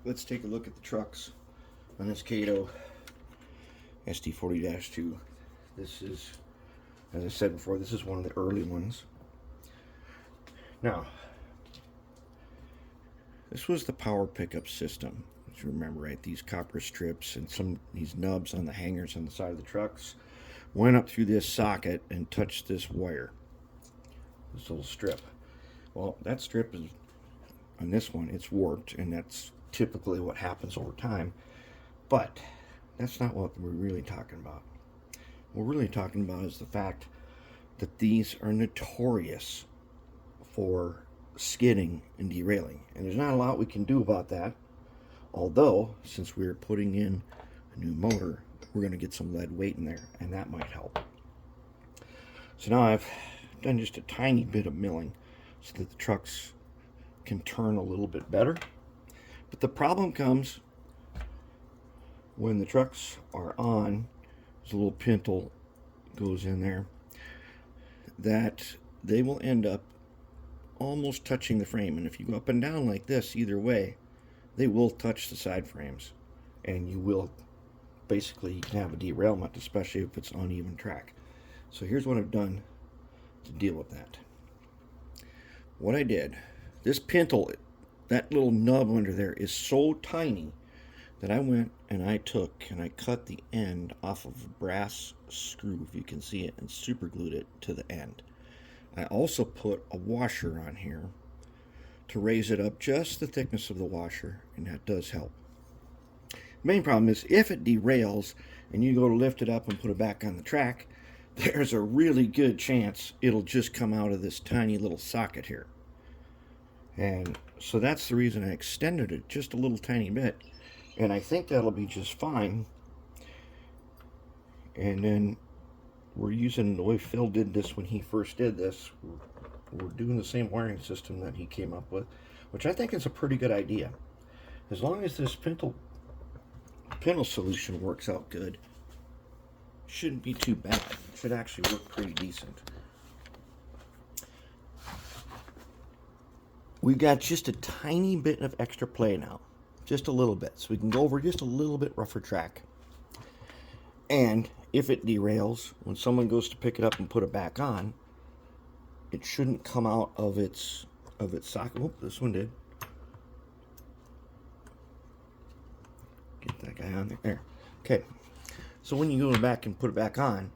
let's take a look at the trucks on this Kato SD40-2. This is, as I said before, this is one of the early ones. Now, this was the power pickup system. As you remember, right? These copper strips and these nubs on the hangers on the side of the trucks went up through this socket and touched this wire, this little strip. Well, that strip is, on this one, it's warped, and that's typically what happens over time. But that's not what we're really talking about. What we're really talking about is the fact that these are notorious for skidding and derailing. And there's not a lot we can do about that. Although, since we're putting in a new motor, we're going to get some lead weight in there, and that might help. So now I've done just a tiny bit of milling so that the trucks can turn a little bit better. But the problem comes when the trucks are on, there's a little pintle goes in there, that they will end up almost touching the frame. And if you go up and down like this, either way, they will touch the side frames, and you will basically, you can have a derailment, especially if it's uneven track. So here's what I've done to deal with that. What I did, this pintle, that little nub under there is so tiny that I went and I cut the end off of a brass screw, if you can see it, and super glued it to the end. I also put a washer on here to raise it up just the thickness of the washer, and that does help. The main problem is if it derails and you go to lift it up and put it back on the track, there's a really good chance it'll just come out of this tiny little socket here. And so that's the reason I extended it just a little tiny bit, and I think that'll be just fine. And then we're using the way Phil did this when he first did this. We're doing the same wiring system that he came up with, which I think is a pretty good idea. As long as this pintle solution works out good, shouldn't be too bad. It should actually work pretty decent. We've got just a tiny bit of extra play now, just a little bit, so we can go over just a little bit rougher track. And if it derails, when someone goes to pick it up and put it back on, it shouldn't come out of its socket. Oh, this one did. Get that guy on there. There. Okay. So when you go back and put it back on,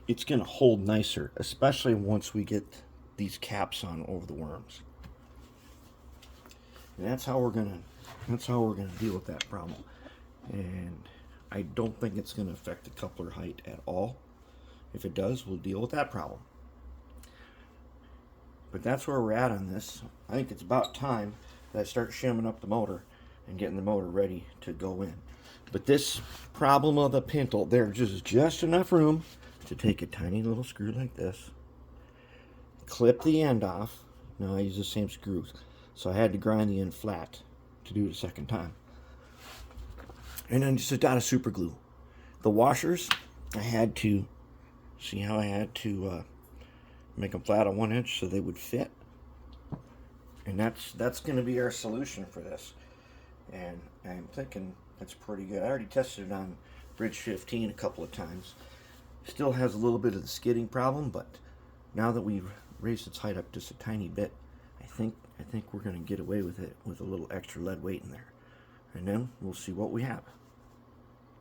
it's going to hold nicer, especially once we get these caps on over the worms. And that's how we're gonna deal with that problem. And I don't think it's going to affect the coupler height at all. If it does, we'll deal with that problem. But that's where we're at on this. I think it's about time that I start shimming up the motor and getting the motor ready to go in. But this problem of the pintle, there's just enough room to take a tiny little screw like this, clip the end off. Now I use the same screws, so I had to grind the end flat to do it a second time. And then just a dot of super glue. The washers, I had to, see how I had to make them flat on one edge so they would fit. And that's going to be our solution for this. And I'm thinking that's pretty good. I already tested it on Bridge 15 a couple of times. Still has a little bit of the skidding problem, but now that we've raised its height up just a tiny bit, I think we're going to get away with it with a little extra lead weight in there. And then we'll see what we have.